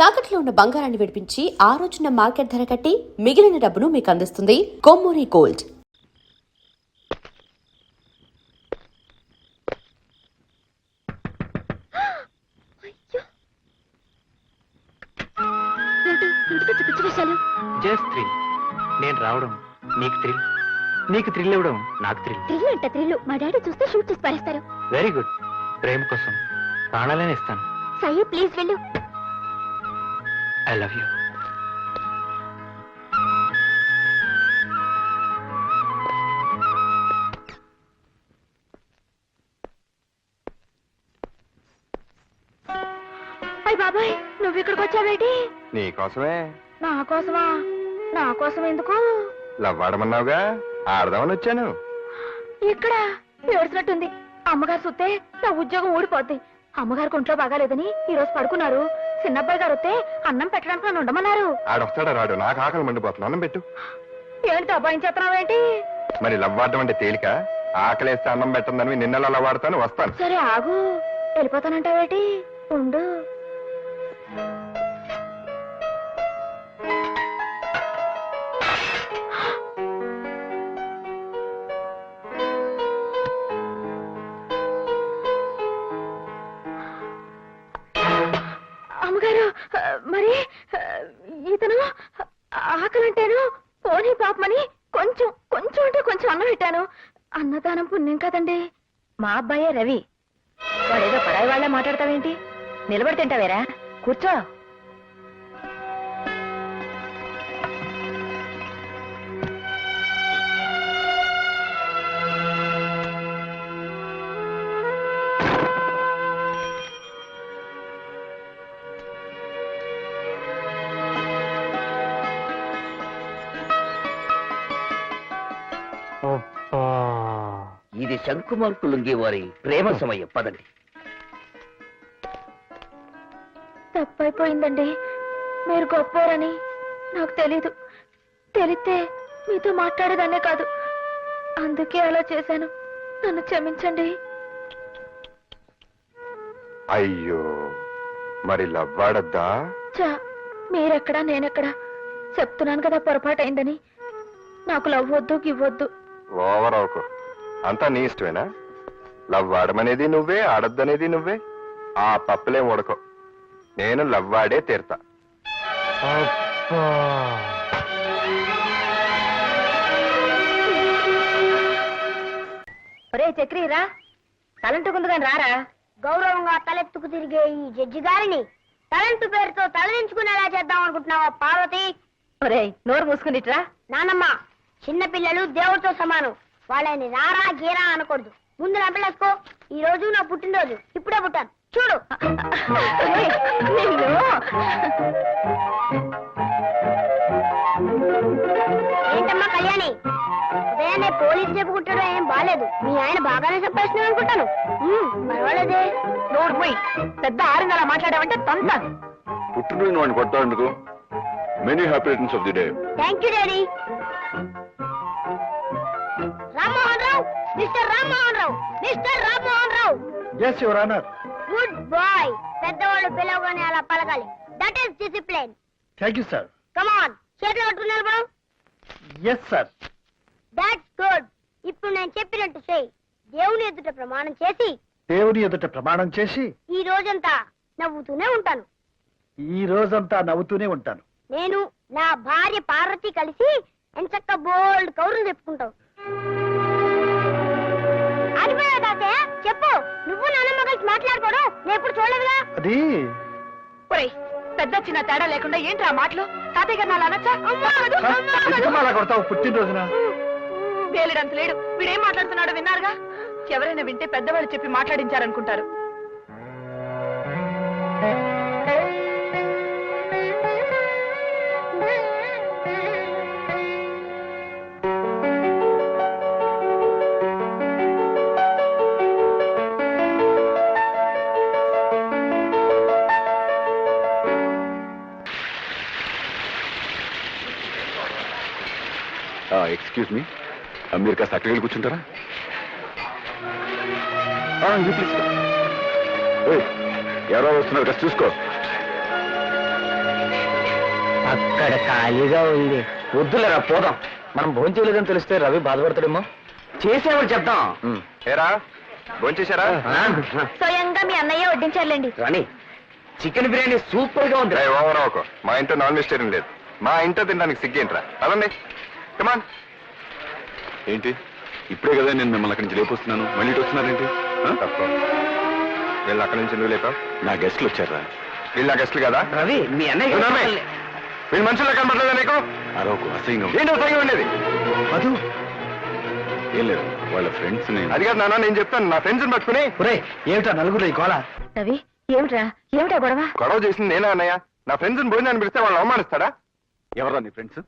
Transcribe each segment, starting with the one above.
తాకట్లో ఉన్న బంగారాన్ని విడిపించి ఆ రోజున మార్కెట్ ధర కట్టి మిగిలిన డబ్బును మీకు అందిస్తుంది కొమ్మూరి గోల్డ్. నేను రావడం నీకు థ్రిల్, నీకు థ్రిల్ ఇవ్వడం నాకు థ్రిల్. థ్రిల్ అంటే థ్రిల్. మా డాడీ చూస్తే షూట్ చేసి పారేస్తారు. Very good. ప్రేమ కోసం ప్రాణాలనే ఇస్తాను. సయ్య ప్లీజ్ వెళ్ళు. I love you. అయ్య బాబాయ్, నువ్వు ఇక్కడికి వచ్చావేటి? నీ కోసమే. నా కోసమా? నా కోసం ఎందుకు? లవ్వాడమన్నావుగా, ఆడదామని వచ్చాను. ఇక్కడ ఏడ్చినట్టుంది. అమ్మగారు చూస్తే నా ఉద్యోగం ఊడిపోద్ది. అమ్మగారికి ఒంట్లో బాగాలేదని ఈ రోజు పడుకున్నారు. చిన్నబ్బాయి గారు వస్తే అన్నం పెట్టడానికి నన్ను ఉండమన్నారు. ఆడొస్తాడా రాడు, నాకు ఆకలి మండిపోతున్నా, అన్నం పెట్టు. ఏంటి దబాయించేస్తున్నావేంటి? మరి లవ్వాడటం అంటే తేలిక? ఆకలేస్తే అన్నం పెట్టందని నిన్నలా లవ్వాడతాను, వస్తాను. సరే ఆగు. వెళ్ళిపోతానంటావేటి? ఉండు. అమ్మగారు, మరి ఇతను ఆకలంటేను పోనీ పాపమని కొంచెం కొంచెం అంటే కొంచెం అన్నం పెట్టాను. అన్నదానం పుణ్యం కదండి. మా అబ్బాయే రవి. వాడేదో పరాయి వాళ్ళ మాట్లాడతావేంటి? నిలబడి తింటావేరా? కూర్చో. ఇది శంకుమార్కు లుంగి వారి ప్రేమ సమయం. పదండి. తప్పైపోయిందండి. మీరు గొప్పోరని నాకు తెలీదు. తెలిస్తే మీతో మాట్లాడేదాన్నే కాదు. అందుకే అలా చేశాను. నన్ను క్షమించండి. అయ్యో, మరి లవ్వాడద్దా? చా, మీరెక్కడా నేనెక్కడా? చెప్తున్నాను కదా పొరపాటు అయిందని. నాకు లవ్ వద్దు, గివ్వద్దు. ఓవర్ అవకు. అంతా నీ ఇష్టమేనా? లవ్వాడమనేది నువ్వే, ఆడద్దనేది నువ్వే. ఆ పప్పులేం ఉడకో. నేను లవ్వాడే తీరుతా. ఒరే చక్రీరా, తలంటుకుంది కానీ రారా. గౌరవంగా తలెత్తుకు తిరిగే ఈ జడ్జి గారిని తలంటు పేరుతో తలదించుకునేలా చేద్దాం అనుకుంటున్నావా పార్వతి? ఒరే నోరు మూసుకునిట్రా. నానమ్మ, చిన్న పిల్లలు దేవుడితో సమానం. వాళ్ళని రారా గీరా అనకూడదు. ముందు నమ్మలేసుకో. ఈ రోజు నా పుట్టినరోజు. ఇప్పుడే పుట్టాను చూడు. ఏంటమ్మా కళ్యాణి, ఉదయాన్నే పోలీసు చెప్పుకుంటాడో ఏం బాలేదు. మీ ఆయన బాగానే సంపాదిస్తున్నాడు అనుకుంటాను. పర్వాలేదే. నోడు పోయి పెద్ద ఆరింది అలా మాట్లాడావంటే తంతాను. పుట్టినరోజు వాడిని కొడతాడు. Many happy returns of the day. Thank you daddy. Rammohan Rao, mister Rammohan Rao, mister Rammohan Rao. yes your honor. Good boy. పెద్దవాళ్ళు పిలవగానే అలా పలకాలి. That is discipline. thank you sir. Come on, చేతులు పట్టుకుని నిలబడు. yes sir. That's good. ఇప్పుడు నేను చెప్పినట్టు చెయ్యి. దేవుని ఎదుట ప్రమాణం చేసి, దేవుని ఎదుట ప్రమాణం చేసి ఈ రోజంతా నవ్వుతూనే ఉంటాను. ఈ రోజంతా నవ్వుతూనే ఉంటాను. నేను నా భార్య పార్వతి కలిసి ఎంచక్క బోల్డ్ కౌరులు చెప్పుకుంటావు. ఆగిపోయావు తాతయ్య, చెప్పు. నువ్వు నాన్నమ్మ కలిసి మాట్లాడుకోవడం నేను ఎప్పుడు చూడలేదుగా. అది పెద్ద చిన్న తేడా లేకుండా ఏంట్రా మాటలు? తాతయ్య గారు నాలా అనొచ్చా? కొడతావు పుట్టినరోజున. వేలిడంత లేడు. వీడేం మాట్లాడుతున్నాడో విన్నారుగా. ఎవరైనా వింటే పెద్దవాళ్ళు చెప్పి మాట్లాడించారనుకుంటారు. ఎక్స్క్యూజ్ మీ, మీరు కాస్త అక్కడికి వెళ్ళి కూర్చుంటారా? ఎవరో వస్తున్నారు కాస్త చూసుకో. అక్కడ ఖాళీగా ఉంది. వద్దులేరా పోదాం. మనం భోజనం చేయలేదని తెలిస్తే రవి బాధపడతాడేమో. చేసేవాడు చెప్తాం. ఏరా భోంచేశారా? స్వయంగా మీ అన్నయ్య వడ్డించాలండి. రాణి చికెన్ బిర్యానీ సూపర్ గా ఉంది. ఓవర్ అవ్వకు. మా ఇంట్లో నాన్ వెజిటేరియన్ లేదు. మా ఇంట్లో తినడానికి సిగ్గేంట్రా? అదండి కమాన్. ఏంటి ఇప్పుడే కదా నేను మిమ్మల్ని అక్కడి నుంచి లేపొస్తున్నాను, మళ్ళీ ఇటు వస్తున్నారేంటి? తప్పు. వీళ్ళు అక్కడి నుంచి నువ్వు లేపావు. నా గెస్ట్లు వచ్చారా? వీళ్ళు నా గెస్ట్లు కదా? రవి మీ అన్నయ్య నువ్వు నమ్మే. వీళ్ళు మనుషుల్లో కనబడలేదా నీకు? అరవకు, అసహ్యంగా ఉంది. ఏంటి ఉపయోగం ఉండేది? మధు ఏం లేదు, వాళ్ళ ఫ్రెండ్స్ అది కాదు నాన్న, నేను చెప్తాను. నా ఫ్రెండ్స్ పట్టుకుని ఏమిటా నలుగురు ఈ గోళ? రవి ఏమిటా గొడవ? గొడవ చేసింది నేనా అన్నయ్య? నా ఫ్రెండ్స్ భోజనాన్ని పిలిస్తే వాళ్ళు అవమానిస్తాడా? ఎవరా నీ ఫ్రెండ్స్?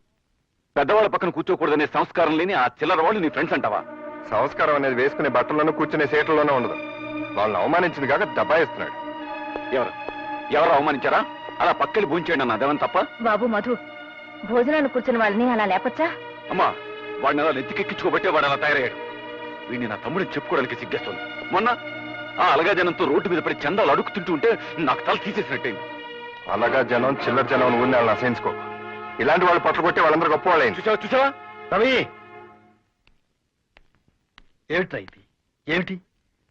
పెద్దవాళ్ళ పక్కన కూర్చోకూడదనే సంస్కారం లేని ఆ చిల్లర వాళ్ళు నీ ఫ్రెండ్స్ అంటావా? సంస్కారం అనేది వేసుకునే బట్టల్లోనూ కూర్చునే సీట్లలోనూ ఉండదు. వాళ్ళని అవమానించింది కాక దబాయిస్తున్నాడు. ఎవరు అవమానించారా? అలా పక్కకి భూంచేయండి అన్న, అదేమని తప్ప? బాబు మధు, భోజనాన్ని కూర్చున్న వాళ్ళని అలా లేపచ్చా? అమ్మా వాడిని అలా నెత్తికెక్కించుకోబట్టే వాడు అలా తయారయ్యాడు. వీడిని నా తమ్ముడిని చెప్పుకోవడానికి సిగ్గేస్తుంది. మొన్న ఆ అలగా జనంతో రోడ్డు మీద పడి చందాలు అడుగుతుంటూ ఉంటే నాకు తల తీసేసినట్టయింది. అలాగా జనం చిల్లర జనం ఊరిని వాళ్ళని అసహించుకో. ఇలాంటి వాళ్ళు పట్ల కొట్టి వాళ్ళందరూ గొప్ప వాళ్ళైంది. చూసావా? రవి ఏమిట్రా ఇది? ఏమిటి?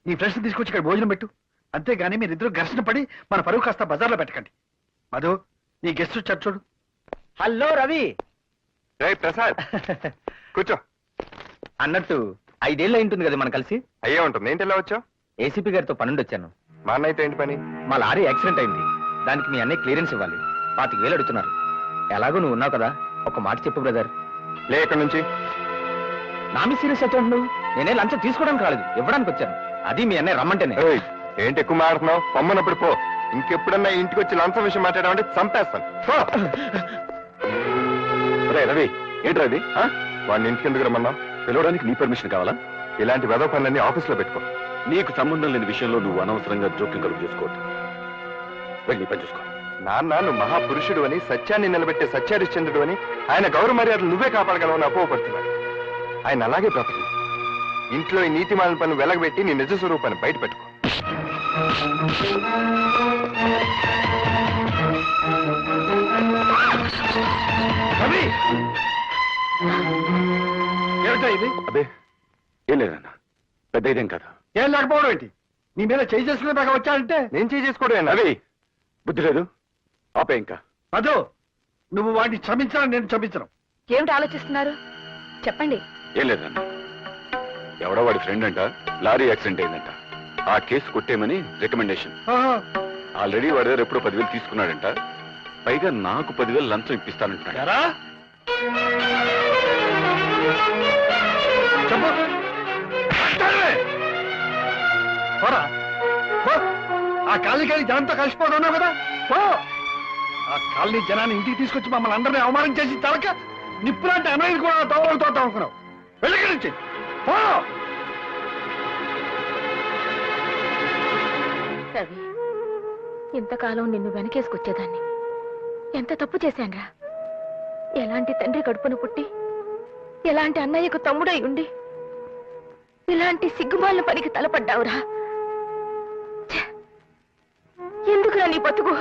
నీ ఫ్రెండ్స్ తీసుకొచ్చి ఇక్కడ భోజనం పెట్టు, అంతేగాని మీరిద్దరు ఘర్షణ పడి మన పరువు కాస్త బజార్లో పెట్టకండి. మధు, నీ గెస్ట్ వచ్చారు చూడు. హలో రవి. రేయ్ ప్రసాద్ కూర్చో. అన్నట్టు 5 ఏళ్ళు ఉంటుంది కదా మనం కలిసి. అయ్యే ఉంటుంది. ఏంటి ఎలా వచ్చావు? ఏసీపీ గారితో పనుండి వచ్చాను. మా అన్నయ్యతో ఏంటి పని? మా లారీ యాక్సిడెంట్ అయింది. దానికి మీ అన్నయ్య క్లియరెన్స్ ఇవ్వాలి. 25,000 అడుగుతున్నారు. ఎలాగో నువ్వు ఉన్నావు కదా, ఒక మాట చెప్పు బ్రదర్. లే ఇక్కడి నుంచి. నా మీ సీరియస్ అటెండ్ నువ్వు. నేనే లంచం తీసుకోవడానికి రాలేదు, ఇవ్వడానికి వచ్చాను. అది మీ అన్నయ్య రమ్మంటేనే. ఏయ్, ఏంటి ఎక్కువ మాడుతున్నావు? పొమ్మనప్పుడు పో. ఇంకెప్పుడన్నా ఇంటికి వచ్చి లంచం విషయం మాట్లాడామంటే చంపేస్తాను. పో. రవి ఏంట్రా ఇది? వాడిని ఇంటికి ఎందుకు రమ్మన్నావు? పిలవడానికి నీ పర్మిషన్ కావాలా? ఇలాంటి వెధవ పనులన్నీ ఆఫీస్లో పెట్టుకో. నీకు సంబంధం లేని విషయంలో నువ్వు అనవసరంగా జోక్యం కలుగు చేసుకోవద్దు. వెళ్ళి పని చూసుకో. నాన్న, నువ్వు మహాపురుషుడు అని, సత్యాన్ని నిలబెట్టే సత్యహరిశ్చంద్రుడు అని ఆయన గౌరవ మర్యాదలు నువ్వే కాపాడగలవని అపోహపడుతున్నాడు. ఆయన అలాగే బ్రతకు. ఇంట్లో ఈ నీతిమాలిన పనులు వెలగబెట్టి నీ నిజ స్వరూపాన్ని బయట పెట్టుకో. రవి ఏమిటా ఇది? అదే ఏం లేదన్నా, పెద్ద ఇదేం కాదు. ఏం లేకపోవడం ఏంటి? నీ మీద చేయి చేసుకునే దాకా వచ్చాడంటే నేను చేసుకోవడం అవి బుద్ధి లేదు, ఆపే ఇంకా. మధు, నువ్వు వాడిని క్షమించడం, నేను క్షమించను. ఏమిటి ఆలోచిస్తున్నారు? చెప్పండి. ఏం లేదన్నా, ఎవడో వాడి ఫ్రెండ్ అంట లారీ యాక్సిడెంట్ అయిందంట. ఆ కేసు కొట్టేయమని రికమెండేషన్. ఆహా. ఆల్రెడీ వాడి దగ్గర ఎప్పుడో 10,000 తీసుకున్నాడంట. పైగా నాకు 10,000 లంచం ఇప్పిస్తానంటున్నాడు. ఎరా? చెప్పు. అంటావే? పోరా. పో. ఆ కాలనీకి జనంతో కలిసిపోతున్నావు కదా, పో. ఆ కాలనీ జనాన్ని ఇంటికి తీసుకొచ్చి మమ్మల్ని అందరినీ అవమానం చేసి తలక నిప్పులాంటి అన్నయ్యని కూడా తోవలతో అనుకున్నావు. వెళ్ళి నుంచి పో. రవి, ఇంతకాలం నిన్ను వెనకేసుకొచ్చేదాన్ని. ఎంత తప్పు చేశాన్రా. ఎలాంటి తండ్రి కడుపును పుట్టి, ఎలాంటి అన్నయ్యకు తమ్ముడై ఉండి, ఇలాంటి సిగ్గుమాలిన పనికి తలపడ్డావురా. ఛే! ఎందుకురా నీ బతుకు?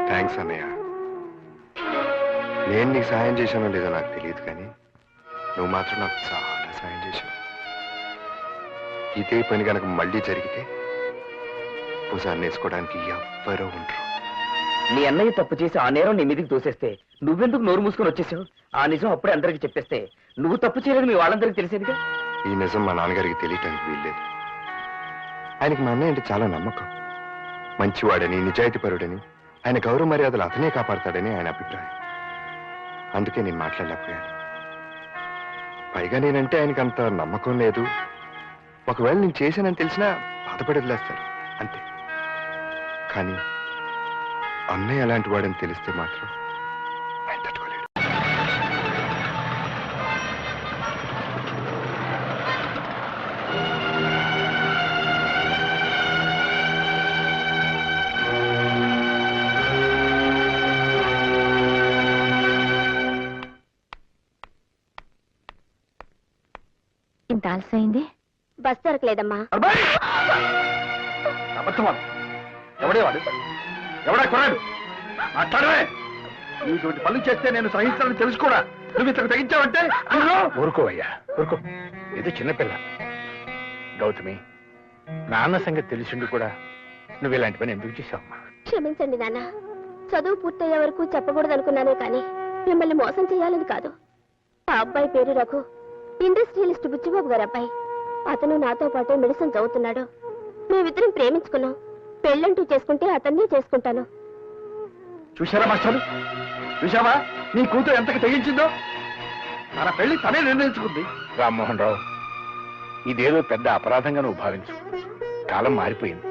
థ్యాంక్స్ అన్నయ్య. నేను నీకు సాయం చేశానో లేదో నాకు తెలియదు, కానీ నువ్వు మాత్రం నాకు చాలా సాయం చేశావు. ఇదే పని కనుక మళ్ళీ జరిగితే భుజాన్ని వేసుకోవడానికి ఎవ్వరూ ఉండరు. నీ అన్నయ్య తప్పు చేసి ఆ నేరం నీ మీదకి తోసేస్తే నువ్వెందుకు నోరు మూసుకొని వచ్చేసావు? ఆ నిజం అప్పుడే అందరికి చెప్పేస్తే నువ్వు తప్పు చేయలేదు మీ వాళ్ళందరికీ తెలిసేదిగా. ఈ నిజం మా నాన్నగారికి తెలియటానికి వీల్లేదు. ఆయనకి మా అన్నయ్య అంటే చాలా నమ్మకం. మంచివాడని, నిజాయితీపరుడని, ఆయన గౌరవ మర్యాదలు అతనే కాపాడతాడని ఆయన అభిప్రాయం. అందుకే నేను మాట్లాడలేకపోయాను. పైగా నేనంటే ఆయనకి అంత నమ్మకం లేదు. ఒకవేళ నేను చేశానని తెలిసినా బాధపడి వదిలేస్తాడు, అంతే. కానీ అన్నయ్య అలాంటి వాడని తెలిస్తే మాత్రం ఆయన తట్టుకోలేడు. ఇంత ఆలస్యమైంది. బస్ దొరకలేదమ్మా. అబ్బాయి! అబద్ధమా? ఎవడే వాడు? ఎవడా కొరాడు? మాట్లాడవే. ఇటువంటి పనులు చేస్తే నేను సహించాలని తెలుసు కూడా. నువ్వు ఇతను తెగించావంటే ఊరుకోవయ్యా, ఊరుకో. ఇది చిన్నపిల్ల. గౌతమి, నాన్న సంగతి తెలిసిండు కూడా నువ్వు ఇలాంటి పని ఎందుకు చేశావమ్మా? క్షమించండి నాన్న. చదువు పూర్తయ్యే వరకు చెప్పకూడదు అనుకున్నానే కానీ మిమ్మల్ని మోసం చేయాలని కాదు. ఆ అబ్బాయి పేరు రఘు, ఇండస్ట్రియలిస్ట్ బుచ్చిబాబు గారు అబ్బాయి. అతను నాతో పాటే మెడిసిన్ చదువుతున్నాడు. మేమిద్దరం ప్రేమించుకున్నాం. పెళ్ళంటూ చేసుకుంటే అతన్నే చేసుకుంటాను. చూశారా మాస్టారు? చూశావా నీ కూతురు ఎంతకు తెగించిందో? తన పెళ్లి తనే నిర్ణయించుకుంది. రామ్మోహన్ రావు, ఇదేదో పెద్ద అపరాధంగా నువ్వు భావించు. కాలం మారిపోయింది.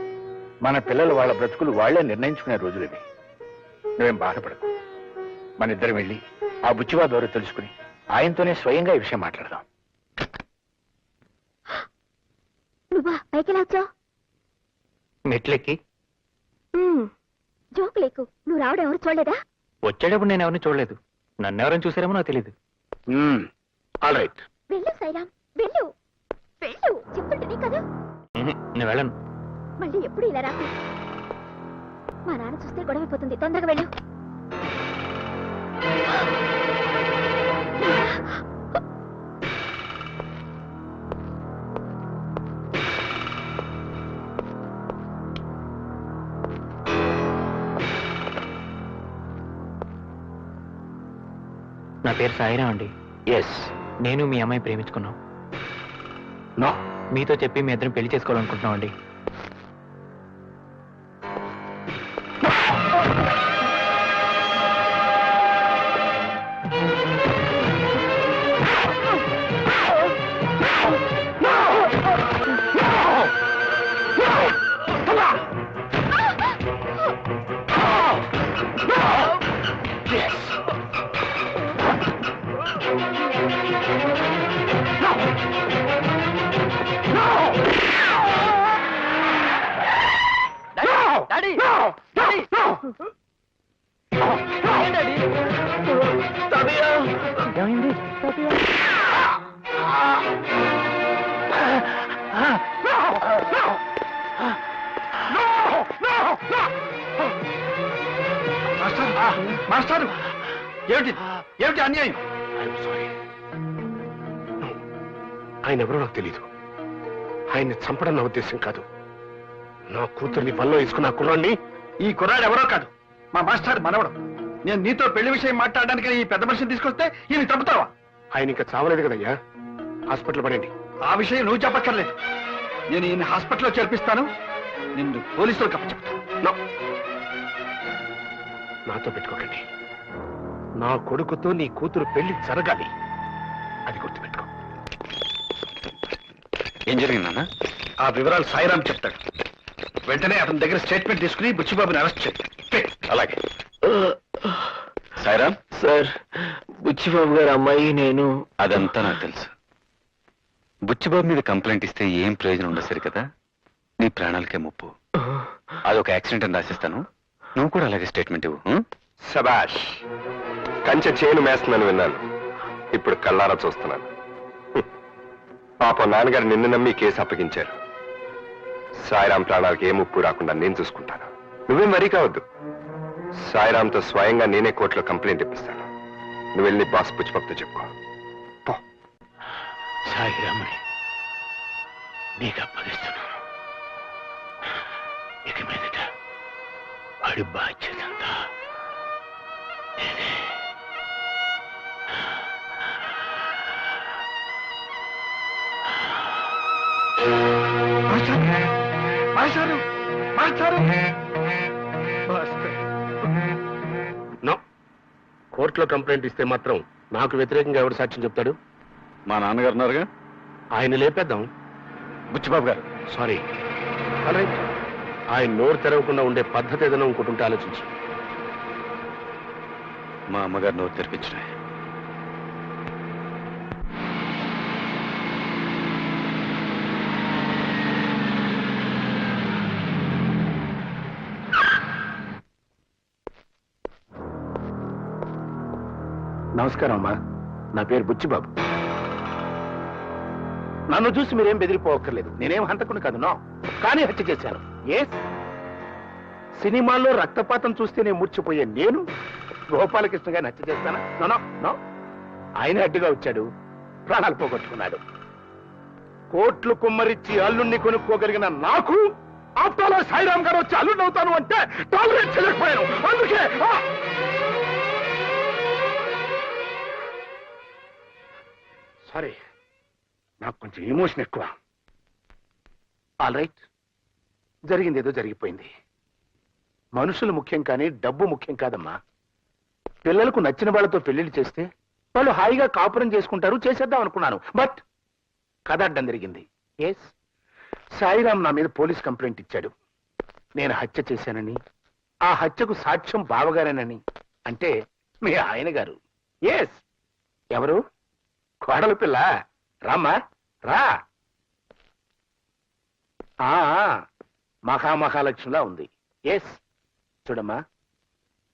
మన పిల్లలు వాళ్ళ బ్రతుకులు వాళ్లే నిర్ణయించుకునే రోజులు ఇవి. నువ్వేం బాధపడకు. మన ఇద్దరం వెళ్ళి ఆ బుచ్చివా ద్వారా తెలుసుకుని ఆయనతోనే స్వయంగా ఈ విషయం మాట్లాడదాం. నువ్వా పైకి వచ్చావు? మెట్లెక్కి జోకు లేకు. నువ్వు రావడం ఎవరు చూడలేదా? వచ్చేటప్పుడు నేను ఎవరిని చూడలేదు. నన్నెవరైనా చూసారేమో నాకు తెలియదు. All right. వెళ్ళు సైరామ్, వెళ్ళు వెళ్ళు. చెప్పుంటుంది కదా. నేను వెళ్ళను. మళ్ళీ ఎప్పుడు ఇలా రాకు. మా నాన్న చూస్తే గొడవైపోతుంది. తొందరగా వెళ్ళు. నా పేరు సాయిరాం అండి. ఎస్. నేను మీ అమ్మాయి ప్రేమించుకున్నాం. నో. మీతో చెప్పి మీ ఇద్దరం పెళ్లి చేసుకోవాలనుకుంటున్నాం అండి. ఏమైంది? మాస్టారు, ఏమిటి ఏమిటి అన్యాయం? ఆయన ఎవరో నాకు తెలీదు. ఆయన్ని చంపడం నా ఉద్దేశం కాదు. నా కూతుర్ని వల్లో వేసుకున్న కుర్రాన్ని. ఈ కుర్రాడు ఎవరో కాదు, మా మాస్టర్ మనవడు. నేను నీతో పెళ్లి విషయం మాట్లాడడానికి ఈ పెద్ద మనిషిని తీసుకొస్తే ఈయన చంపుతావా? ఆయన ఇంకా చావలేదు కదయ్యా. హాస్పిటల్ పడండి. ఆ విషయం నువ్వు చెప్పక్కర్లేదు. నేను ఈయన హాస్పిటల్లో చేర్పిస్తాను. నిన్ను పోలీసులకు అప్పచెప్తాను. నాతో పెట్టుకోకండి. నా కొడుకుతో నీ కూతురు పెళ్లి జరగాలి. అది గుర్తుపెట్టుకో. ఏం జరిగిందన్నా? ఆ వివరాలు సాయిరాం చెప్తాడు. వెంటనే అతని దగ్గర స్టేట్మెంట్ తీసుకుని బుచ్చిబాబుని అరెస్ట్ చేయి. అలాగే. సాయిరాం సార్, బుచ్చిబాబు గారు అమ్మాయి నేను. అదంతా నాకు తెలుసు. బుచ్చిబాబు మీద కంప్లైంట్ ఇస్తే ఏం ప్రయోజనం ఉండదు సరి కదా. నీ ప్రాణాలకే ముప్పు. అదొక యాక్సిడెంట్ అని రాసిస్తాను. నువ్వు కూడా అలాగే స్టేట్మెంట్ ఇవ్వు. సబాష్. కంచె చేను మేస్తున్నాను విన్నాను. ఇప్పుడు కళ్ళారా చూస్తున్నాను. పాపం నాన్నగారు నిన్ను నమ్మి కేసు అప్పగించారు. సాయిరాం ప్రాణాలకి ఏ ముప్పు రాకుండా నేను చూసుకుంటాను. నువ్వేం మరీ కావద్దు. సాయిరాంతో స్వయంగా నేనే కోర్టులో కంప్లైంట్ ఇప్పిస్తాను. నువ్వు వెళ్ళి బాస్ బుచ్చిబాబుతో చెప్పుకో. సాయిరామని నీకు అప్పగిస్తున్నాను. ఇక మీదట వాడి బాధ్యత అంతా నేనే. మాస్టారు, మాస్టారు. నో. కోర్టులో కంప్లైంట్ ఇస్తే మాత్రం నాకు వ్యతిరేకంగా ఎవరు సాక్ష్యం చెప్తాడు? మా నాన్నగారు ఉన్నారుగా. ఆయన లేపేద్దాం. బుచ్చిబాబు గారు. సారీ. రైట్. ఆయన నోరు తెరవకుండా ఉండే పద్ధతి ఏదైనా ఇంకోటి ఉంటే ఆలోచించు. మా అమ్మగారు నోరు తెరిపించిన. నమస్కారం అమ్మా. నా పేరు బుచ్చిబాబు. నన్ను చూసి మీరేం బెదిరిపోవక్కర్లేదు. నేనేం హంతకుని కాదు. నో. కానీ హత్య చేశాను. ఎస్. సినిమాల్లో రక్తపాతం చూస్తేనే మూర్చిపోయే నేను గోపాలకృష్ణ గారిని హత్య చేస్తానా? No no no. ఆయన అడ్డుగా వచ్చాడు, ప్రాణాలు పోగొట్టుకున్నాడు. కోట్లు కుమ్మరిచ్చి అల్లుణ్ణి కొనుక్కోగలిగిన నాకు ఆప్తాలో సాయిరామ్ గారు వచ్చి అల్లుడిని అవుతాను అంటే టాలరేట్ చేయలేకపోయాను. అందుకే సారీ, నాకు కొంచెం ఎమోషన్ ఎక్కువ. ఆల్ రైట్, జరిగింది ఏదో జరిగిపోయింది. మనుషులు ముఖ్యం కానీ డబ్బు ముఖ్యం కాదమ్మా. పిల్లలకు నచ్చిన వాళ్ళతో పెళ్లిళ్ళు చేస్తే వాళ్ళు హాయిగా కాపురం చేసుకుంటారు, చేసేద్దాం అనుకున్నాను. బట్ కథ అడ్డం జరిగింది. ఎస్, సాయిరామ్ నా మీద పోలీస్ కంప్లైంట్ ఇచ్చాడు. నేను హత్య చేశానని, ఆ హత్యకు సాక్ష్యం బావగారేనని. అంటే మీ ఆయన గారు. ఎస్, ఎవరు? కోడలు పిల్ల. రామ్మా రా. మహామహాలక్ష్మిలా ఉంది. ఎస్, చూడమ్మా,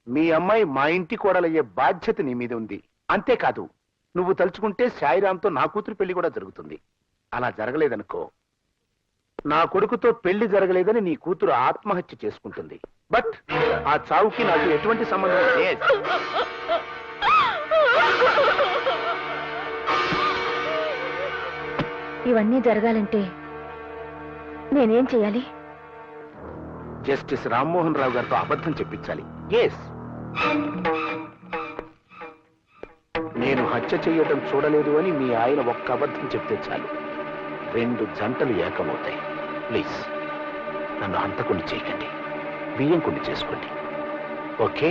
మీ అమ్మాయి మా ఇంటి కోడలయ్యే బాధ్యత నీ మీద ఉంది. అంతేకాదు, నువ్వు తలుచుకుంటే సాయిరామ్తో నా కూతురు పెళ్లి కూడా జరుగుతుంది. అలా జరగలేదనుకో, నా కొడుకుతో పెళ్లి జరగలేదని నీ కూతురు ఆత్మహత్య చేసుకుంటుంది. బట్ ఆ చావుకి నాకు ఎటువంటి సంబంధం లేదు. ఇవన్నీ జరగాలంటే నేనేం చెయ్యాలి? జస్టిస్ రామ్మోహన్ రావు గారితో అబద్ధం చెప్పించాలి. ఎస్, నేను హత్య చేయటం చూడలేదు అని మీ ఆయన ఒక్క అబద్ధం చెప్తే చాలు, 2 జంటలు ఏకమవుతాయి. ప్లీజ్ నన్ను హంతకుని చేయకండి, బియ్యం కుండి చేసుకోండి. ఓకే?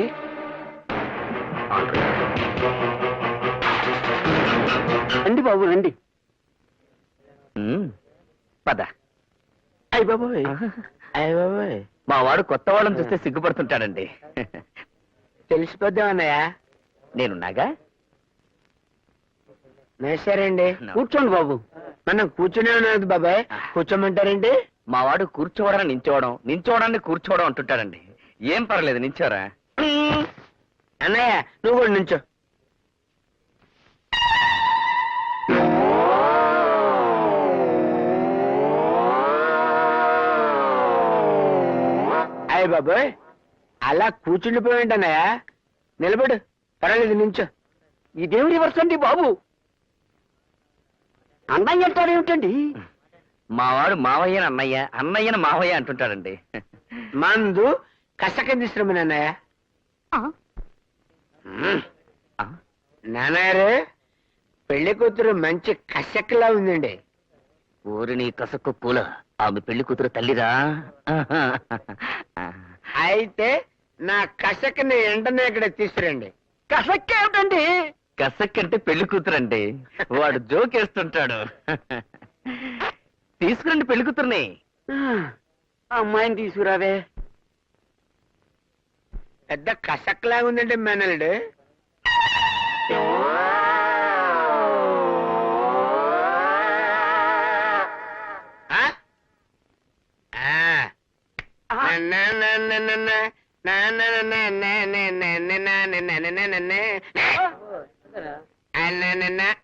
రండి బాబు రండి. పద. అయ్య బాబోయ్, అయ్య బాబోయ్, మా వాడు కొత్త వాళ్ళని చూస్తే సిగ్గుపడుతుంటాడండి. తెలిసిపోద్దామన్నయ్య. నేనున్నాగా. నమస్కారండి. కూర్చోండి బాబు. మనం కూర్చునే ఉన్నది బాబాయ్, కూర్చోమంటారండి? మా వాడు కూర్చోవడం నించోవడం, నించోవడాన్ని కూర్చోవడం అంటుంటాడండి. ఏం పర్లేదు, నించోరా. అన్నయ్య నువ్వు కూడా నుంచో. అయ్య బాబాయ్, అలా కూర్చుండిపోయింటన్నయ్య. నిలబడు, పర్వాలేదు, నించో. ఇదేం రివర్స్ అండి బాబు? అన్నయ్య అంటారు ఏమిటండి? మా వాడు మావయ్యని అన్నయ్య, అన్నయ్యని మావయ్య అంటుంటాడండి. మందు కసక తీసుకురమ్మని అన్నయ్య. నాన్నగారు, పెళ్లి కూతురు మంచి కసక్లా ఉందండి. ఊరి నీ కసక్కు పూల, ఆమె పెళ్లి కూతురు తల్లిరా. అయితే నా కసక్ని వెంటనే ఇక్కడ తీసుకురండి. కసక్ ఏమిటండి? కసక్ అంటే పెళ్లి కూతురండి. వాడు జోకేస్తుంటాడు. తీసుకురండి పెళ్లి కూతుర్ని. అమ్మాయిని తీసుకురావే. పెద్ద కసక్లా ఉందండి మేనల్డ్.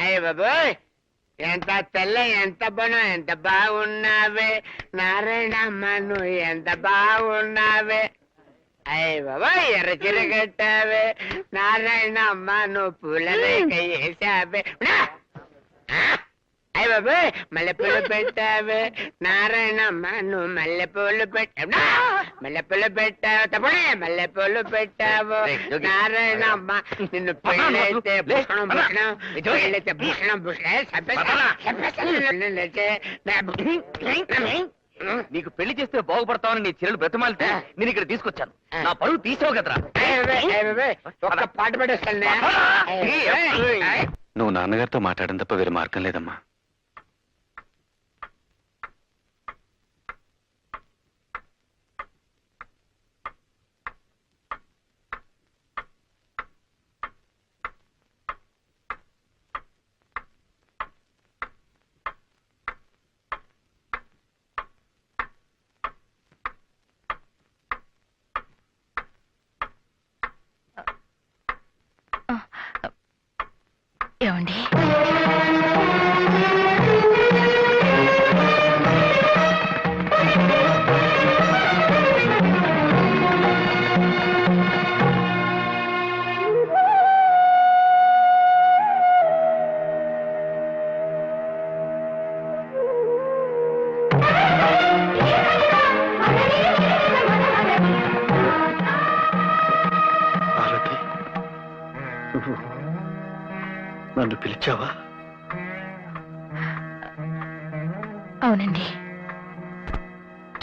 అయ్య బాబోయ్, ఎంత తెల్ల, ఎంత బనం, ఎంత బాగున్నావే నారాయణమ్మ, నువ్వు ఎంత బాగున్నావే. అయ్య బాబోయ్, ఎర్ర చీర కట్టావే నారాయణమ్మ, నువ్వు పూలరేఖ వేసావే. అయ్య బాబోయ్, మల్లెపూలు పెట్టావే నారాయణమ్మ, నువ్వు మల్లెపూలు పెట్టావు. మల్లెపూలు పెట్టావు తప్పనే, మల్లెపూలు పెట్టావు నారాయణమ్మ, నిన్ను పెళ్ళైతే భూషణం భూషణం, పెళ్ళైతే భూషణం నీకు పెళ్లి చేస్తే బాగుపడతావని నీ చెల్లెలు బ్రతమాలితే నేను ఇక్కడ తీసుకొచ్చాను. నా పరువు తీసావు కదరా. ఒక్క పాట పెట్టేస్తాను. నువ్వు నాన్నగారితో మాట్లాడడం తప్ప వేరే మార్గం లేదమ్మా. ఏమండి? నన్ను పిలిచావా? అవునండి.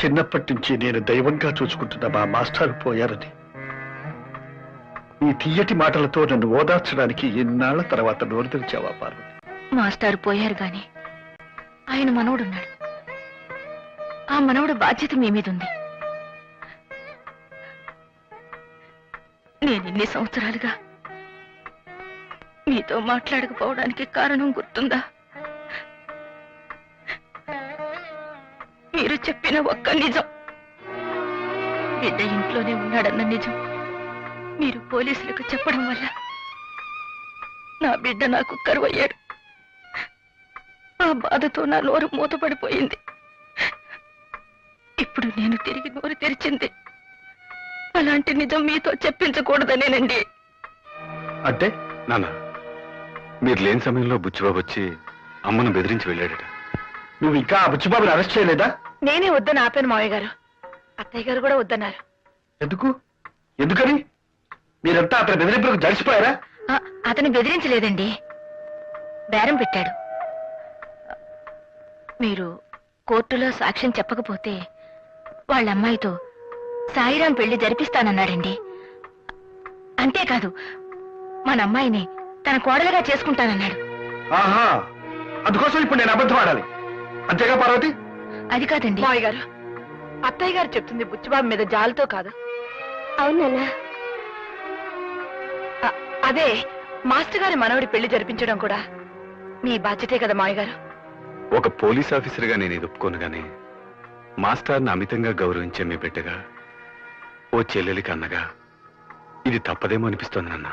చిన్నప్పటి నుంచి నేను దైవంగా చూసుకుంటున్న మా మాస్టర్ పోయారని ఈ తీయటి మాటలతో నన్ను ఓదార్చడానికి ఎన్నాళ్ల తర్వాత నోరు తెరిచావా పార్వతి? మాస్టారు పోయారు గాని ఆయన మనవడున్నాడు. ఆ మనవడు బాధ్యత మీ మీద ఉంది. నేను ఇన్ని సంవత్సరాలుగా మీతో మాట్లాడకపోవడానికి కారణం గుర్తుందా? మీరు చెప్పిన ఒక్క నిజం, బిడ్డ ఇంట్లోనే ఉన్నాడన్న నిజం మీరు పోలీసులకు చెప్పడం వల్ల నా బిడ్డ నాకు కరువయ్యాడు. ఆ బాధతో నా నోరు మూతపడిపోయింది. ఇప్పుడు నేను తిరిగి నోరు తెరిచింది అలాంటి నిజం మీతో చెప్పించకూడదనేనండి. అంటే నాన్న, మీరు లేని సమయంలో బుచ్చిబాబు వచ్చి అమ్మను బెదిరించి వెళ్ళాడట. నువ్వు ఇంకా ఆ బుచ్చిబాబుని అరెస్ట్ చేయలేదా? నేనే వద్దని ఆపాను మావయ్య గారు. అత్తయ్య గారు కూడా వద్దన్నారు. ఎందుకని? మీరంతా అతని బెదిరింపులకు జడిసిపోయారా? అతను బెదిరించలేదండి, బేరం పెట్టాడు. మీరు కోర్టులో సాక్ష్యం చెప్పకపోతే వాళ్ళ అమ్మాయితో సాయిరాం పెళ్లి జరిపిస్తానన్నాడండి. అంతేకాదు, మన అమ్మాయిని తన కోడలుగా చేసుకుంటానన్నాడు. ఆహా, అందుకోసం ఇప్పుడు నేను అబద్ధం ఆడాలి అంతేగా పార్వతి? అది కాదండి మావయ్య గారు, అత్తయ్య గారు చెప్తుంది బుచ్చిబాబు మీద జాలితో కాదు. అవునన్నా, అదే మాస్టర్ గారి మనవడి పెళ్లి జరిపించడం కూడా మీ బాధ్యతే కదా మావయ్య గారు. ఒక పోలీస్ ఆఫీసర్గా నేను ఇది ఒప్పుకోను గానీ, మాస్టర్ని అమితంగా గౌరవించే మీ బిడ్డగా, ఓ చెల్లెలికి అన్నగా ఇది తప్పదేమో అనిపిస్తోంది నాన్న.